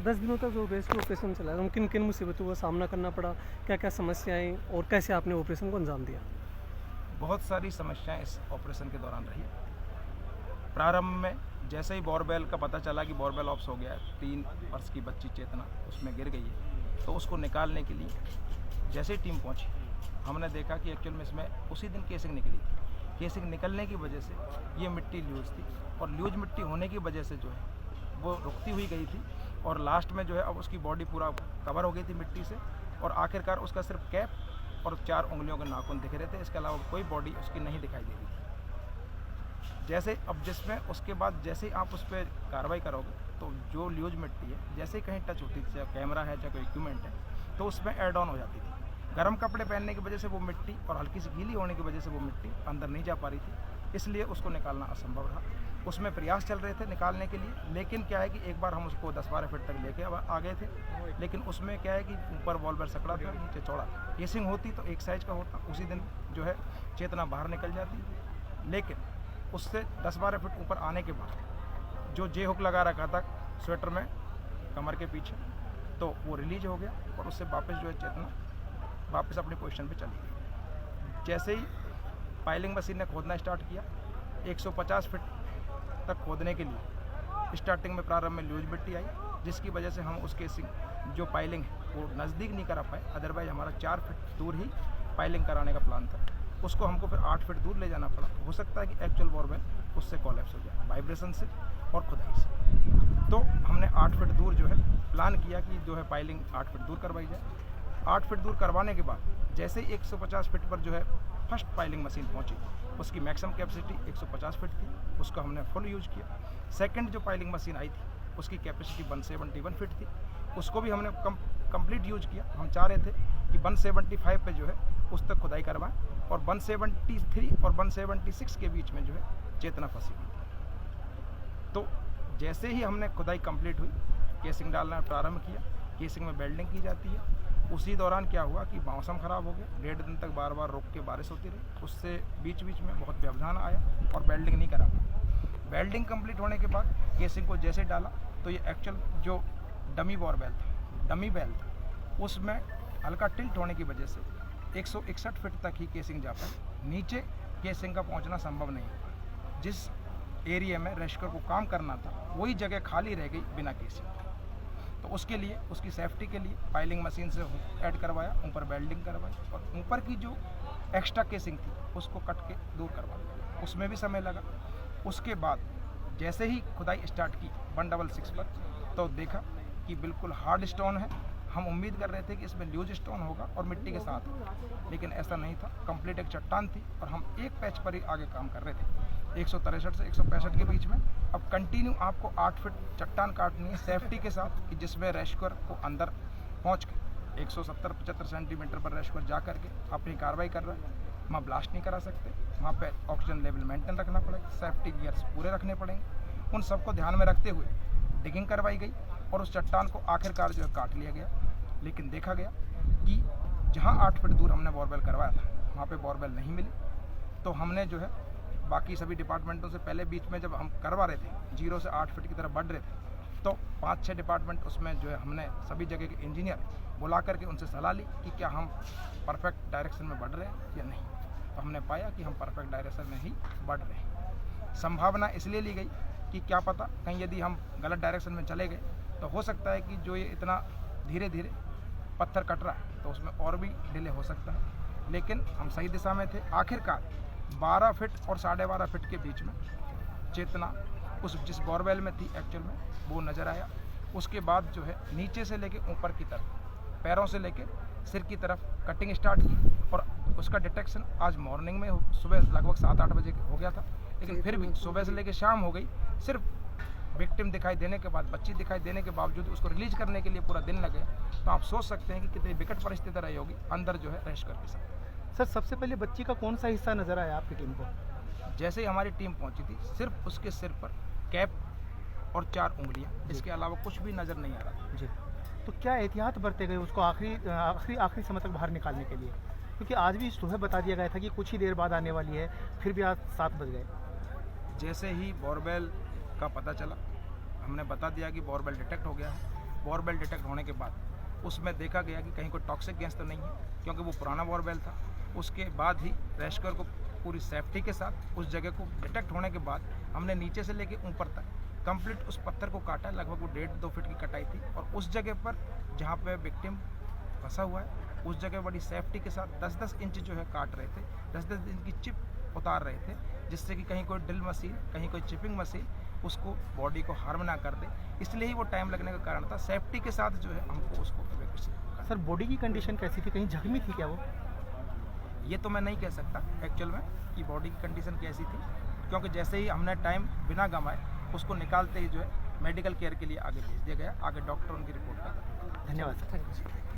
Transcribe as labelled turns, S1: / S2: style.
S1: 10 दिनों तक जो रेस्क्यू ऑपरेशन चला है, किन किन मुसीबतों का सामना करना पड़ा, क्या क्या समस्याएं और कैसे आपने ऑपरेशन को अंजाम दिया?
S2: बहुत सारी समस्याएं इस ऑपरेशन के दौरान रही। प्रारंभ में जैसे ही बोरवेल का पता चला कि बोरवेल ऑप्स हो गया है, 3 वर्ष की बच्ची चेतना उसमें गिर गई है, तो उसको निकालने के लिए जैसे ही टीम पहुंची, हमने देखा कि एक्चुअल में इसमें उसी दिन केसिंग निकली थी। केसिंग निकलने की वजह से ये मिट्टी लूज थी, और लूज मिट्टी होने की वजह से जो है वो रुकती हुई गई थी, और लास्ट में जो है अब उसकी बॉडी पूरा कवर हो गई थी मिट्टी से, और आखिरकार उसका सिर्फ कैप और 4 उंगलियों के नाखून दिख रहे थे। इसके अलावा कोई बॉडी उसकी नहीं दिखाई दे रही थी। जैसे अब जिसमें उसके बाद जैसे ही आप उस पर कार्रवाई करोगे, तो जो लूज मिट्टी है जैसे ही कहीं टच होती थी, चाहे कैमरा है चाहे कोई इक्विपमेंट है, तो उसमें एड ऑन हो जाती थी। गर्म कपड़े पहनने की वजह से वो मिट्टी और हल्की सी गीली होने की वजह से वो मिट्टी अंदर नहीं जा पा रही थी, इसलिए उसको निकालना असंभव रहा। उसमें प्रयास चल रहे थे निकालने के लिए, लेकिन क्या है कि एक बार हम उसको 10-12 फीट तक लेके आ गए थे, लेकिन उसमें क्या है कि ऊपर वॉल्वर सकड़ा था, नीचे चौड़ा था। केसिंग होती तो एक साइज का होता, उसी दिन जो है चेतना बाहर निकल जाती, लेकिन उससे 10-12 फीट ऊपर आने के बाद जो जे हुक लगा रखा था स्वेटर में कमर के पीछे, तो वो रिलीज हो गया, और उससे वापस जो है चेतना वापस अपनी पोजीशन पे चली गई। जैसे ही पाइलिंग मशीन ने खोदना स्टार्ट किया, 150 फीट तक खोदने के लिए स्टार्टिंग में प्रारंभ में लूज मिट्टी आई, जिसकी वजह से हम उस केसिंग जो पाइलिंग है वो नज़दीक नहीं करा पाए। अदरवाइज हमारा 4 फीट दूर ही पाइलिंग कराने का प्लान था, उसको हमको फिर 8 फीट दूर ले जाना पड़ा। हो सकता है कि एक्चुअल बोरवेल उससे कॉलेप्स हो जाए, वाइब्रेशन से और खुदाई से। तो हमने 8 फीट दूर जो है प्लान किया कि जो है पाइलिंग 8 फीट दूर करवाई जाए। 8 फीट दूर करवाने के बाद जैसे ही 150 फीट पर जो है फर्स्ट पाइलिंग मशीन पहुंची, उसकी मैक्सिमम कैपेसिटी 150 फीट थी, उसका हमने फुल यूज किया। सेकंड जो पाइलिंग मशीन आई थी उसकी कैपेसिटी 171 फीट थी, उसको भी हमने कंप्लीट यूज किया। हम चाह रहे थे कि 175 पे जो है उस तक खुदाई करवाएं, और 173 और 176 के बीच में जो है चेतना फंसी हुई थी। तो जैसे ही हमने खुदाई कंप्लीट हुई, केसिंग डालना प्रारंभ किया। केसिंग में वेल्डिंग की जाती है। उसी दौरान क्या हुआ कि मौसम ख़राब हो गया, 1.5 दिन तक बार बार रुक के बारिश होती रही, उससे बीच बीच में बहुत व्यवधान आया और वेल्डिंग नहीं करा पाया। वेल्डिंग कंप्लीट होने के बाद केसिंग को जैसे डाला, तो ये एक्चुअल जो डमी बोरवेल था, डमी वेल था, उसमें हल्का टिल्ट होने की वजह से 161 फीट तक ही केसिंग जा पाई। नीचे केसिंग का पहुँचना संभव नहीं हुआ। जिस एरिया में रेस्क्यू को काम करना था वही जगह खाली रह गई बिना केसिंग। तो उसके लिए, उसकी सेफ्टी के लिए पाइलिंग मशीन से ऐड करवाया, ऊपर वेल्डिंग करवाई, और ऊपर की जो एक्स्ट्रा केसिंग थी उसको कट के दूर करवा दिया। उसमें भी समय लगा। उसके बाद जैसे ही खुदाई स्टार्ट की 166 पर, तो देखा कि बिल्कुल हार्ड स्टोन है। हम उम्मीद कर रहे थे कि इसमें लूज स्टोन होगा और मिट्टी के साथ होगा, लेकिन ऐसा नहीं था। कंप्लीट एक चट्टान थी, और हम एक पैच पर ही आगे काम कर रहे थे, 163 से 165 के बीच में। अब कंटिन्यू आपको 8 फीट चट्टान काटनी है सेफ्टी के साथ, कि जिसमें रेस्क्यूअर को अंदर पहुंच के 170-75 सेंटीमीटर पर रेस्क्यूअर जा करके अपनी कार्रवाई कर रहा है। वहाँ ब्लास्ट नहीं करा सकते, वहाँ पे ऑक्सीजन लेवल मेंटेन रखना पड़ेगा, सेफ्टी गियर्स पूरे रखने पड़ेंगे। उन सबको ध्यान में रखते हुए डिगिंग करवाई गई, और उस चट्टान को आखिरकार जो है काट लिया गया। लेकिन देखा गया कि जहाँ 8 फीट दूर हमने बोरवेल करवाया था वहाँ पे बोरवेल नहीं मिली। तो हमने जो है बाकी सभी डिपार्टमेंटों से पहले, बीच में जब हम करवा रहे थे 0 से 8 फीट की तरफ बढ़ रहे थे, तो 5-6 डिपार्टमेंट उसमें जो है हमने सभी जगह के इंजीनियर बुला करके उनसे सलाह ली कि क्या हम परफेक्ट डायरेक्शन में बढ़ रहे हैं या नहीं। तो हमने पाया कि हम परफेक्ट डायरेक्शन में ही बढ़ रहे हैं। संभावना इसलिए ली गई कि क्या पता कहीं यदि हम गलत डायरेक्शन में चले गए, तो हो सकता है कि जो ये इतना धीरे धीरे पत्थर कट रहा है तो उसमें और भी डिले हो सकता है। लेकिन हम सही दिशा में थे। आखिरकार 12 फीट और 12.5 फीट के बीच में चेतना उस जिस बोरवेल में थी एक्चुअल में वो नज़र आया। उसके बाद जो है नीचे से लेके ऊपर की तरफ, पैरों से लेके सिर की तरफ कटिंग स्टार्ट की, और उसका डिटेक्शन आज मॉर्निंग में सुबह लगभग 7-8 बजे हो गया था। लेकिन फिर भी सुबह से लेके शाम हो गई, सिर्फ विक्टिम दिखाई देने के बाद, बच्ची दिखाई देने के बावजूद उसको रिलीज करने के लिए पूरा दिन लगे। तो आप सोच सकते हैं कि कितनी विकट परिस्थिति रही होगी अंदर जो है रेस्क्यू के साथ।
S1: सर, सबसे पहले बच्ची का कौन सा हिस्सा नज़र आया आपकी टीम को?
S2: जैसे ही हमारी टीम पहुंची थी, सिर्फ उसके सिर पर कैप और 4 उंगलियां, इसके अलावा कुछ भी नज़र नहीं आ रहा था।
S1: जी, तो क्या एहतियात बरते गए उसको आखिरी समय तक बाहर निकालने के लिए? क्योंकि आज भी सुबह बता दिया गया था कि कुछ ही देर बाद आने वाली है, फिर भी आज 7 बज गए।
S2: जैसे ही बोरवेल का पता चला, हमने बता दिया कि बोरवेल डिटेक्ट हो गया है, बोरवेल डिटेक्ट होने के बाद उसमें देखा गया कि कहीं कोई टॉक्सिक गैस तो नहीं है, क्योंकि वो पुराना बोरवेल था। उसके बाद ही रेस्क्यूअर को पूरी सेफ्टी के साथ उस जगह को डिटेक्ट होने के बाद हमने नीचे से लेके ऊपर तक कंप्लीट उस पत्थर को काटा। लगभग वो 1.5-2 फीट की कटाई थी और उस जगह पर जहाँ पे विक्टिम फंसा हुआ है उस जगह बड़ी सेफ्टी के साथ 10-10 इंच जो है काट रहे थे, 10-10 इंच की चिप उतार रहे थे, जिससे कि कहीं कोई ड्रिल मशीन, कहीं कोई चिपिंग मशीन उसको बॉडी को हार्म ना कर दे। इसलिए ही वो टाइम लगने का कारण था। सेफ्टी के साथ जो है हमको उसको evacuation करना।
S1: सर बॉडी की कंडीशन कैसी थी, कहीं जख्मी थी क्या वो?
S2: ये तो मैं नहीं कह सकता एक्चुअल में कि बॉडी की कंडीशन कैसी थी, क्योंकि जैसे ही हमने टाइम बिना गंवाए उसको निकालते ही जो है मेडिकल केयर के लिए आगे भेज दिया गया। आगे डॉक्टर उनकी रिपोर्ट कर।
S1: धन्यवाद सर।